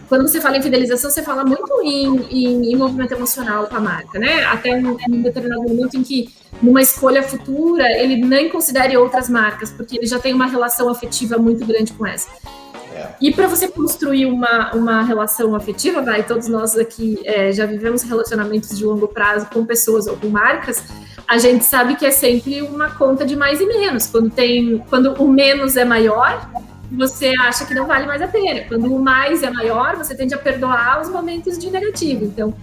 Speaker 3: quando você fala em fidelização, você fala muito em movimento emocional com a marca, né? Até um determinado momento em que, numa escolha futura, ele nem considere outras marcas, porque ele já tem uma relação afetiva muito grande com essa. E para você construir uma relação afetiva, todos nós aqui já vivemos relacionamentos de longo prazo com pessoas ou com marcas, a gente sabe que é sempre uma conta de mais e menos. Quando o menos é maior, você acha que não vale mais a pena. Quando o mais é maior, você tende a perdoar os momentos de negativo. Então,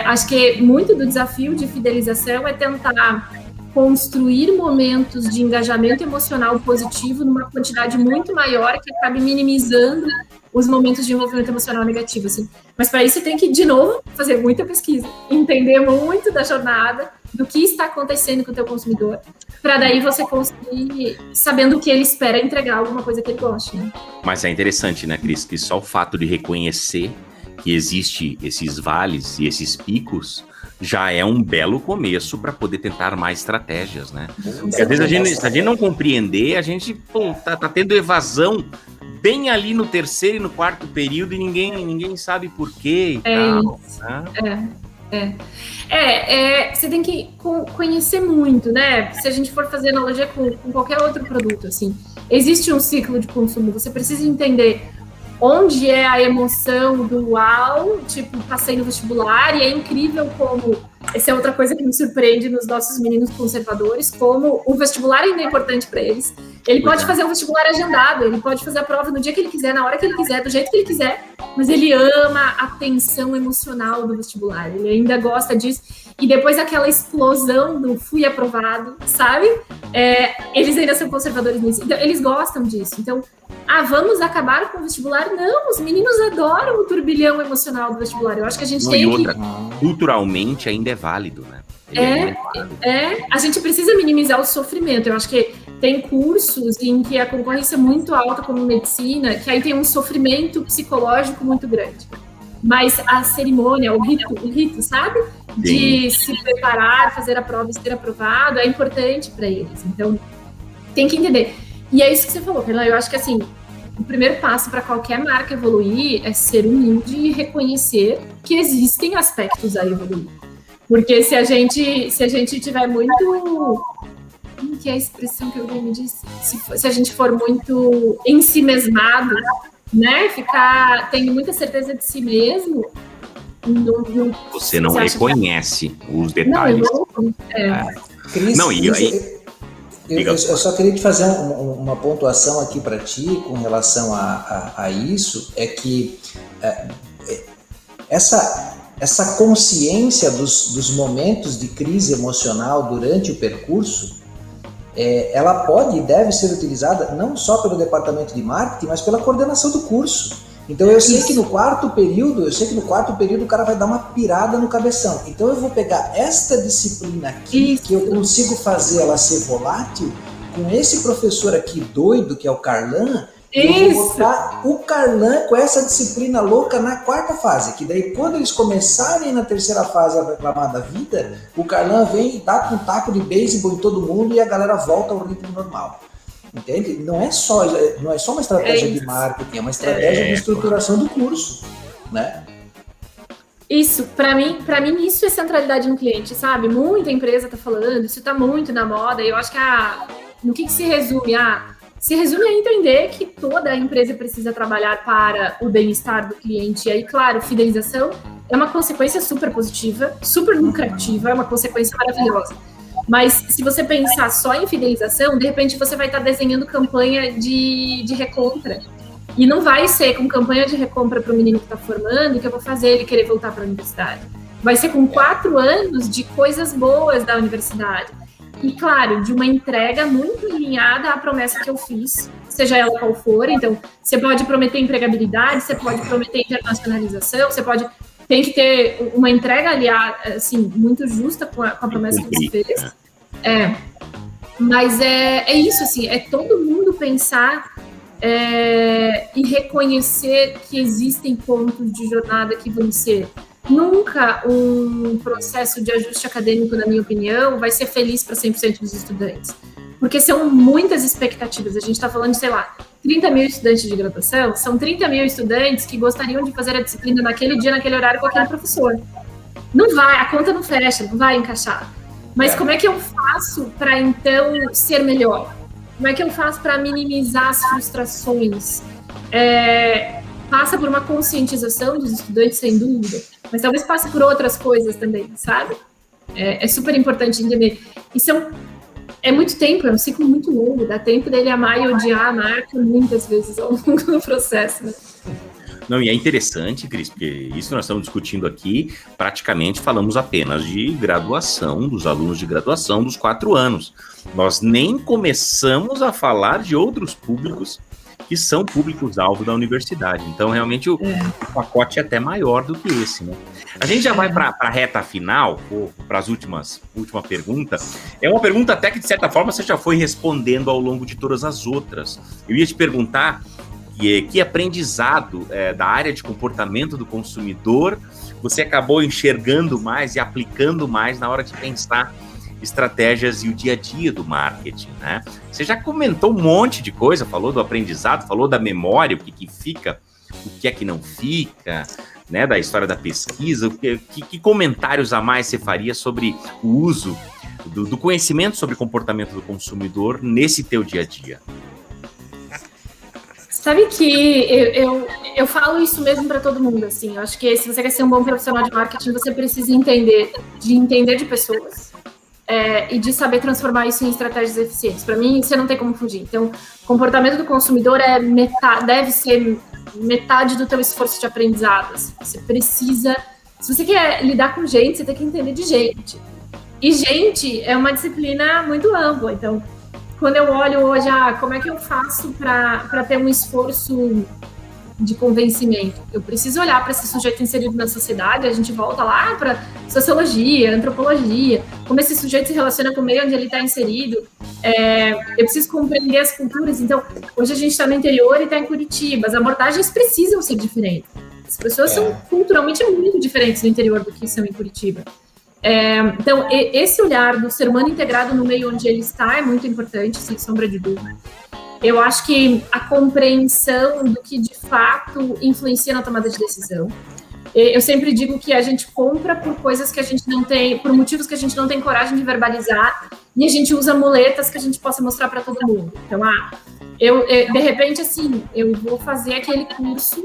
Speaker 3: acho que muito do desafio de fidelização é tentar construir momentos de engajamento emocional positivo numa quantidade muito maior que acabe minimizando os momentos de envolvimento emocional negativo, assim. Mas para isso você tem que, de novo, fazer muita pesquisa, entender muito da jornada, do que está acontecendo com o teu consumidor, para daí você conseguir, sabendo o que ele espera, entregar alguma coisa que ele goste, né?
Speaker 2: Mas é interessante, né, Cris, que só o fato de reconhecer que existe esses vales e esses picos já é um belo começo para poder tentar mais estratégias, né? Porque às vezes a gente não compreender, a gente tá tendo evasão bem ali no 3º e no 4º período e ninguém sabe por quê e tal. Né?
Speaker 3: Você tem que conhecer muito, né? Se a gente for fazer analogia com qualquer outro produto, assim, existe um ciclo de consumo, você precisa entender onde é a emoção do uau, tipo, passei no vestibular, e é incrível como, essa é outra coisa que me surpreende nos nossos meninos conservadores, como o vestibular ainda é importante para eles. Ele pode fazer o vestibular agendado, ele pode fazer a prova no dia que ele quiser, na hora que ele quiser, do jeito que ele quiser, mas ele ama a tensão emocional do vestibular, ele ainda gosta disso, e depois aquela explosão do fui aprovado, sabe? Eles ainda são conservadores nisso, então eles gostam disso, então vamos acabar com o vestibular? Não, os meninos adoram o turbilhão emocional do vestibular. Eu acho que a gente tem que...
Speaker 2: Culturalmente ainda é válido, né?
Speaker 3: A gente precisa minimizar o sofrimento. Eu acho que tem cursos em que a concorrência é muito alta, como medicina, que aí tem um sofrimento psicológico muito grande. Mas a cerimônia, o rito, sabe? De se preparar, fazer a prova e ser aprovado, é importante para eles. Então, tem que entender. E é isso que você falou, Fernanda. Eu acho que, assim, o primeiro passo para qualquer marca evoluir é ser humilde e reconhecer que existem aspectos a evoluir. Porque se a gente tiver muito... Como que é a expressão que alguém me disse? Se a gente for muito ensimesmado, né? Tendo muita certeza de si mesmo...
Speaker 2: Você não reconhece os detalhes.
Speaker 1: Cris, eu só queria te fazer uma pontuação aqui para ti com relação a isso, é que essa consciência dos momentos de crise emocional durante o percurso, ela pode e deve ser utilizada não só pelo departamento de marketing, mas pela coordenação do curso. Então eu sei que no quarto período o cara vai dar uma pirada no cabeção. Então eu vou pegar esta disciplina aqui, que eu consigo fazer ela ser volátil, com esse professor aqui doido, que é o Carlan, eu vou botar o Carlan com essa disciplina louca na 4ª fase, que daí quando eles começarem na 3ª fase a reclamar da vida, o Carlan vem e dá com um taco de beisebol em todo mundo e a galera volta ao ritmo normal. Entende? Não é só uma estratégia de marketing, é uma estratégia de estruturação do curso, né?
Speaker 3: Isso, para mim isso é centralidade no cliente, sabe? Muita empresa está falando, isso está muito na moda, e eu acho que no que se resume? Se resume a entender que toda a empresa precisa trabalhar para o bem-estar do cliente. E aí, claro, fidelização é uma consequência super positiva, super lucrativa, é uma consequência maravilhosa. Mas se você pensar só em fidelização, de repente você vai estar desenhando campanha de recompra. E não vai ser com campanha de recompra para o menino que está formando que eu vou fazer ele querer voltar para a universidade. Vai ser com 4 anos de coisas boas da universidade. e, claro, de uma entrega muito alinhada à promessa que eu fiz, seja ela qual for. Então, você pode prometer empregabilidade, você pode prometer internacionalização, tem que ter uma entrega aliada, assim, muito justa com a promessa que você fez. Mas é isso, assim, é todo mundo pensar e reconhecer que existem pontos de jornada que vão ser. Nunca um processo de ajuste acadêmico, na minha opinião, vai ser feliz para 100% dos estudantes. Porque são muitas expectativas. A gente está falando de, sei lá, 30 mil estudantes de graduação, são 30 mil estudantes que gostariam de fazer a disciplina naquele dia, naquele horário, com aquele professor. Não vai, a conta não fecha, não vai encaixar. Mas como é que eu faço para, então, ser melhor? Como é que eu faço para minimizar as frustrações? Passa por uma conscientização dos estudantes, sem dúvida, mas talvez passe por outras coisas também, sabe? É super importante entender. Isso é muito tempo, é um ciclo muito longo, dá tempo dele amar e odiar a marca muitas vezes ao longo do processo, né?
Speaker 2: Não, e é interessante, Cris, porque isso que nós estamos discutindo aqui, praticamente falamos apenas de graduação, dos alunos de graduação dos 4 anos. Nós nem começamos a falar de outros públicos que são públicos-alvo da universidade. Então, realmente, o pacote é até maior do que esse, né? A gente já vai para a reta final, ou para as última pergunta. É uma pergunta até que, de certa forma, você já foi respondendo ao longo de todas as outras. Eu ia te perguntar que aprendizado da área de comportamento do consumidor você acabou enxergando mais e aplicando mais na hora de pensar estratégias e o dia a dia do marketing, né? Você já comentou um monte de coisa, falou do aprendizado, falou da memória, o que fica, o que é que não fica, né? Da história da pesquisa. Que comentários a mais você faria sobre o uso do conhecimento sobre comportamento do consumidor nesse teu dia a dia?
Speaker 3: Sabe que eu falo isso mesmo para todo mundo, assim. Eu acho que se você quer ser um bom profissional de marketing, você precisa entender de pessoas. E de saber transformar isso em estratégias eficientes. Para mim, você não tem como fugir. Então, comportamento do consumidor deve ser metade do teu esforço de aprendizado. Você precisa... Se você quer lidar com gente, você tem que entender de gente. E gente é uma disciplina muito ampla. Então, quando eu olho hoje, como é que eu faço para ter um esforço de convencimento? Eu preciso olhar para esse sujeito inserido na sociedade, a gente volta lá para sociologia, antropologia, como esse sujeito se relaciona com o meio onde ele está inserido. Eu preciso compreender as culturas. Então, hoje a gente está no interior e está em Curitiba, as abordagens precisam ser diferentes. As pessoas são culturalmente muito diferentes no interior do que são em Curitiba. Então, esse olhar do ser humano integrado no meio onde ele está é muito importante, sem sombra de dúvida. Eu acho que a compreensão do que de fato influencia na tomada de decisão. Eu sempre digo que a gente compra por coisas que a gente não tem, por motivos que a gente não tem coragem de verbalizar, e a gente usa muletas que a gente possa mostrar para todo mundo. Então, de repente, assim, eu vou fazer aquele curso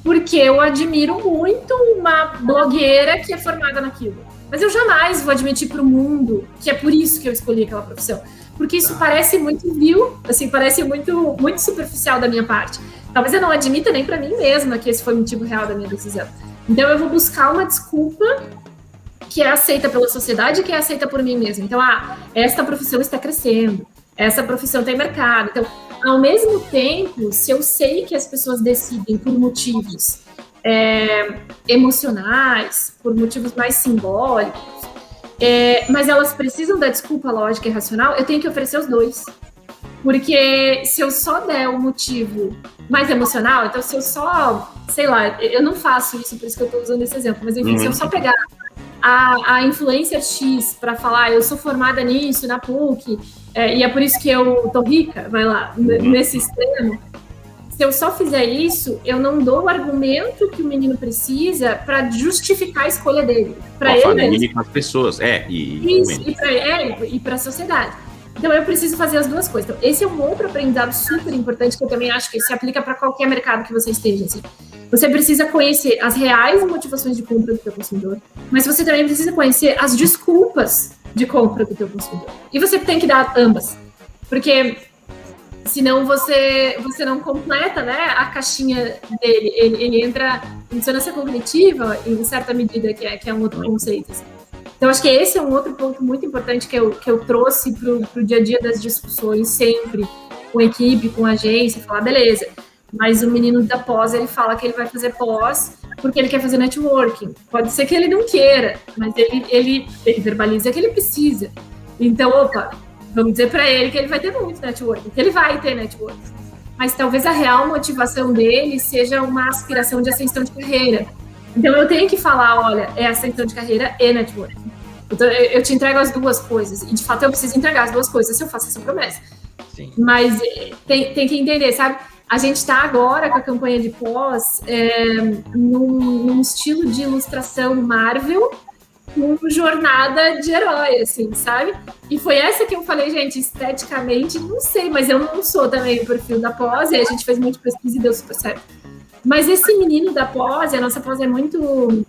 Speaker 3: porque eu admiro muito uma blogueira que é formada naquilo. Mas eu jamais vou admitir para o mundo que é por isso que eu escolhi aquela profissão. Porque isso parece muito vil, assim, parece muito, muito superficial da minha parte. Talvez eu não admita nem para mim mesma que esse foi o motivo real da minha decisão. Então eu vou buscar uma desculpa que é aceita pela sociedade e que é aceita por mim mesma. Então, esta profissão está crescendo, essa profissão tem mercado. Então, ao mesmo tempo, se eu sei que as pessoas decidem por motivos emocionais, por motivos mais simbólicos, mas elas precisam da desculpa lógica e racional, eu tenho que oferecer os dois. Porque se eu só der o motivo mais emocional, então se eu só, sei lá, eu não faço isso, por isso que eu estou usando esse exemplo, mas enfim, se eu só pegar a influencer X para falar, eu sou formada nisso, na PUC, e é por isso que eu tô rica, vai lá, nesse extremo, se eu só fizer isso, eu não dou o argumento que o menino precisa para justificar a escolha dele. Para ele,
Speaker 2: família e com as pessoas,
Speaker 3: e para a sociedade. Então, eu preciso fazer as duas coisas. Então, esse é um outro aprendizado super importante que eu também acho que se aplica para qualquer mercado que você esteja. Assim. Você precisa conhecer as reais motivações de compra do teu consumidor, mas você também precisa conhecer as desculpas de compra do teu consumidor. E você tem que dar ambas, porque senão você não completa, né, a caixinha dele. Ele entra em dissonância cognitiva, em certa medida, que é um outro conceito. Assim. Então, acho que esse é um outro ponto muito importante que eu trouxe para o dia a dia das discussões, sempre com equipe, com agência, falar, beleza, mas o menino da pós, ele fala que ele vai fazer pós porque ele quer fazer networking. Pode ser que ele não queira, mas ele verbaliza que ele precisa. Então, vamos dizer para ele que ele vai ter muito networking, que ele vai ter networking. Mas talvez a real motivação dele seja uma aspiração de ascensão de carreira. Então, eu tenho que falar, olha, é ascensão de carreira e networking. Então, eu te entrego as duas coisas. E, de fato, eu preciso entregar as duas coisas se eu faço essa promessa.
Speaker 2: Sim.
Speaker 3: Mas tem que entender, sabe? A gente está agora com a campanha de pós num estilo de ilustração Marvel, com jornada de herói, assim, sabe? E foi essa que eu falei, gente, esteticamente, não sei, mas eu não sou também o perfil da pós, e a gente fez muita pesquisa e deu super certo. Mas esse menino da pós, a nossa pós é muito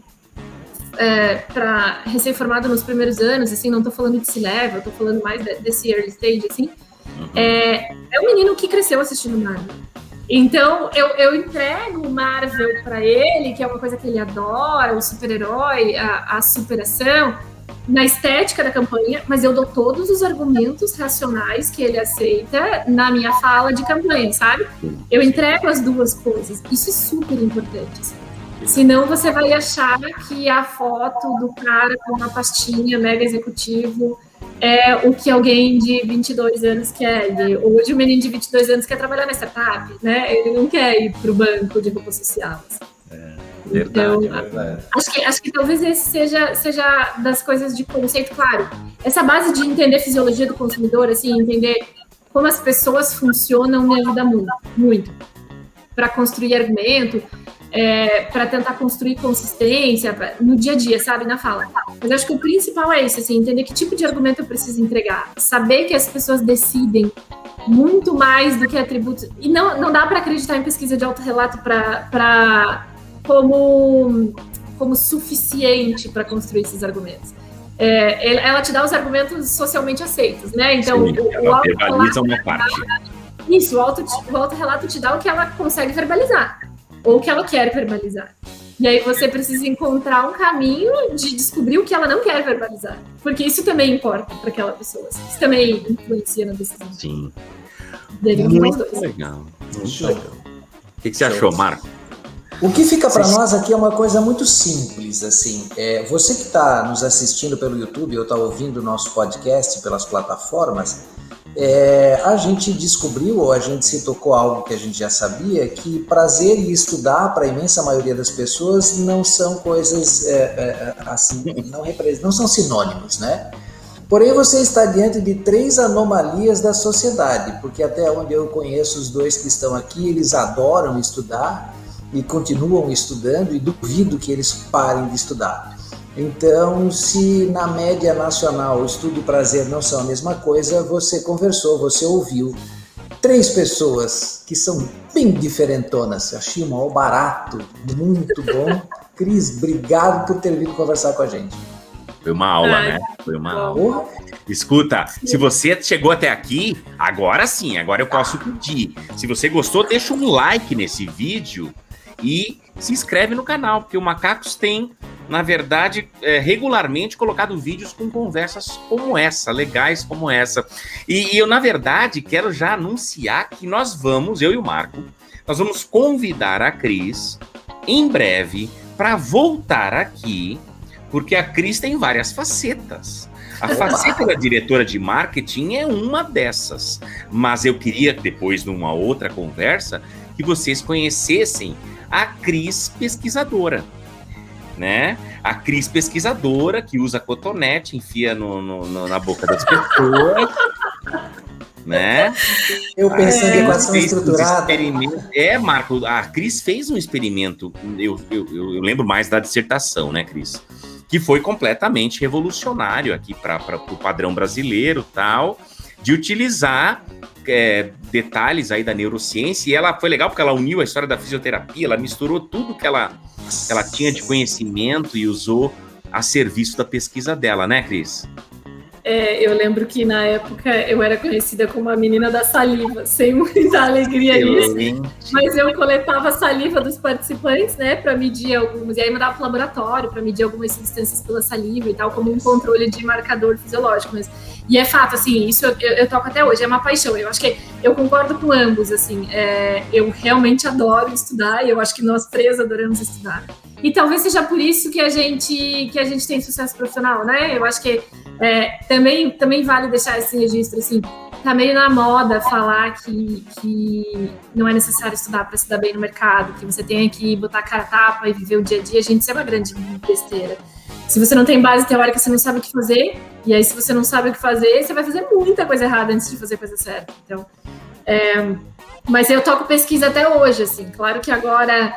Speaker 3: para recém-formado nos primeiros anos, assim, não tô falando de C-Level, tô falando mais desse early stage, assim, é um menino que cresceu assistindo Marvel. Então, eu entrego o Marvel para ele, que é uma coisa que ele adora, o super-herói, a superação, na estética da campanha, mas eu dou todos os argumentos racionais que ele aceita na minha fala de campanha, sabe? Eu entrego as duas coisas. Isso é super importante. Senão você vai achar que a foto do cara com uma pastinha mega executivo é o que alguém de 22 anos quer. Hoje o menino de 22 anos quer trabalhar na startup, né? Ele não quer ir para o banco de roupa social.
Speaker 2: Verdade,
Speaker 3: então,
Speaker 2: verdade.
Speaker 3: Acho que talvez esse seja das coisas de conceito, claro. Essa base de entender a fisiologia do consumidor, assim, entender como as pessoas funcionam, me ajuda muito, muito. Para construir argumento, para tentar construir consistência no dia a dia, sabe, na fala. Mas acho que o principal é isso, assim, entender que tipo de argumento eu preciso entregar, saber que as pessoas decidem muito mais do que atributos, e não dá para acreditar em pesquisa de autorrelato como suficiente para construir esses argumentos. Ela te dá os argumentos socialmente aceitos, né? Então,
Speaker 2: Sim, ela verbaliza uma parte.
Speaker 3: Isso, o autorrelato te dá o que ela consegue verbalizar, ou o que ela quer verbalizar. E aí você precisa encontrar um caminho de descobrir o que ela não quer verbalizar. Porque isso também importa para aquela pessoa. Isso também influencia na decisão.
Speaker 2: Sim.
Speaker 3: Muito
Speaker 2: legal. Muito legal. O que você achou, Marco?
Speaker 1: O que fica para nós aqui é uma coisa muito simples, assim. Você que está nos assistindo pelo YouTube ou está ouvindo o nosso podcast pelas plataformas, a gente descobriu, ou a gente se tocou algo que a gente já sabia, que prazer e estudar, para a imensa maioria das pessoas, não são coisas assim, não são sinônimos, né? Porém, você está diante de 3 anomalias da sociedade, porque até onde eu conheço os 2 que estão aqui, eles adoram estudar e continuam estudando, e duvido que eles parem de estudar. Então, se na média nacional o estudo e prazer não são a mesma coisa, você conversou, você ouviu 3 pessoas que são bem diferentonas. Achei um mal barato, muito bom. Cris, obrigado por ter vindo conversar com a gente.
Speaker 2: Foi uma aula, né? Foi uma aula. Escuta, se você chegou até aqui, agora sim, agora eu posso pedir. Se você gostou, deixa um like nesse vídeo e se inscreve no canal, porque o Macacos tem, na verdade, regularmente colocado vídeos com conversas como essa, legais como essa. E eu, na verdade, quero já anunciar que nós vamos, eu e o Marco, nós vamos convidar a Cris, em breve, para voltar aqui, porque a Cris tem várias facetas. A faceta da diretora de marketing é uma dessas. Mas eu queria, depois de uma outra conversa, que vocês conhecessem a Cris pesquisadora, né? A Cris pesquisadora que usa cotonete, enfia na boca das pessoas, né?
Speaker 1: Eu pensei em equação estruturada.
Speaker 2: Marco, a Cris fez um experimento, eu lembro mais da dissertação, né, Cris? Que foi completamente revolucionário aqui para o padrão brasileiro, tal, de utilizar detalhes aí da neurociência, e ela foi legal porque ela uniu a história da fisioterapia, ela misturou tudo que ela tinha de conhecimento e usou a serviço da pesquisa dela, né, Cris?
Speaker 3: Eu lembro que na época eu era conhecida como a menina da saliva, sem muita alegria nisso, mas eu coletava a saliva dos participantes, né, para medir algumas, e aí mandava para o laboratório para medir algumas substâncias pela saliva e tal, como um controle de marcador fisiológico mesmo. E é fato, assim, isso eu toco até hoje, é uma paixão. Eu acho que eu concordo com ambos, assim, eu realmente adoro estudar, e eu acho que nós três adoramos estudar. E talvez seja por isso que a gente tem sucesso profissional, né? Eu acho que também vale deixar esse registro, assim, tá meio na moda falar que não é necessário estudar para se dar bem no mercado, que você tem que botar a cara a tapa e viver o dia a dia. Gente, isso é uma grande besteira. Se você não tem base teórica, você não sabe o que fazer, e aí se você não sabe o que fazer, você vai fazer muita coisa errada antes de fazer a coisa certa. Então, mas eu toco pesquisa até hoje, assim, claro que agora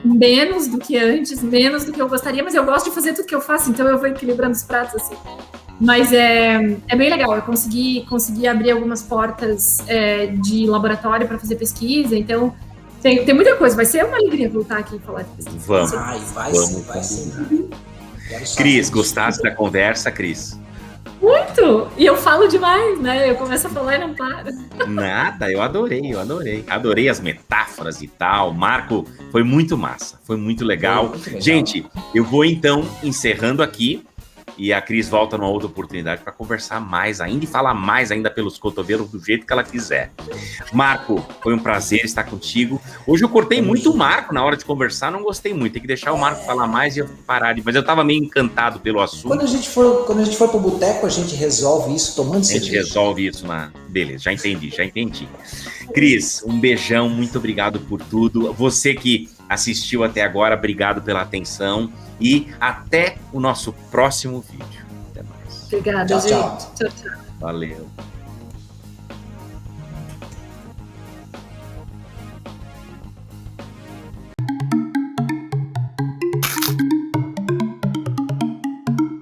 Speaker 3: menos do que antes, menos do que eu gostaria, mas eu gosto de fazer tudo que eu faço, então eu vou equilibrando os pratos, assim. Mas é bem legal, eu consegui abrir algumas portas de laboratório para fazer pesquisa, então tem muita coisa, vai ser uma alegria voltar aqui e falar de pesquisa.
Speaker 2: Vamos.
Speaker 1: Vai sim.
Speaker 2: Cris, gostaste da conversa, Cris?
Speaker 3: Muito! E eu falo demais, né? Eu começo a falar e não paro.
Speaker 2: Nada, eu adorei. Adorei as metáforas e tal. Marco, foi muito massa, foi muito legal. Gente, eu vou então encerrando aqui. E a Cris volta numa outra oportunidade para conversar mais ainda e falar mais ainda pelos cotovelos do jeito que ela quiser. Marco, foi um prazer estar contigo. Hoje eu cortei muito o Marco na hora de conversar, não gostei muito. Tem que deixar o Marco falar mais e eu parar de... Mas eu estava meio encantado pelo assunto.
Speaker 1: Quando a gente for pro boteco, a gente resolve isso tomando cerveja.
Speaker 2: A gente resolve isso na... Beleza, já entendi. Cris, um beijão, muito obrigado por tudo. Você que assistiu até agora, obrigado pela atenção. E até o nosso próximo vídeo. Até mais.
Speaker 3: Obrigada, gente. Tchau.
Speaker 2: Valeu.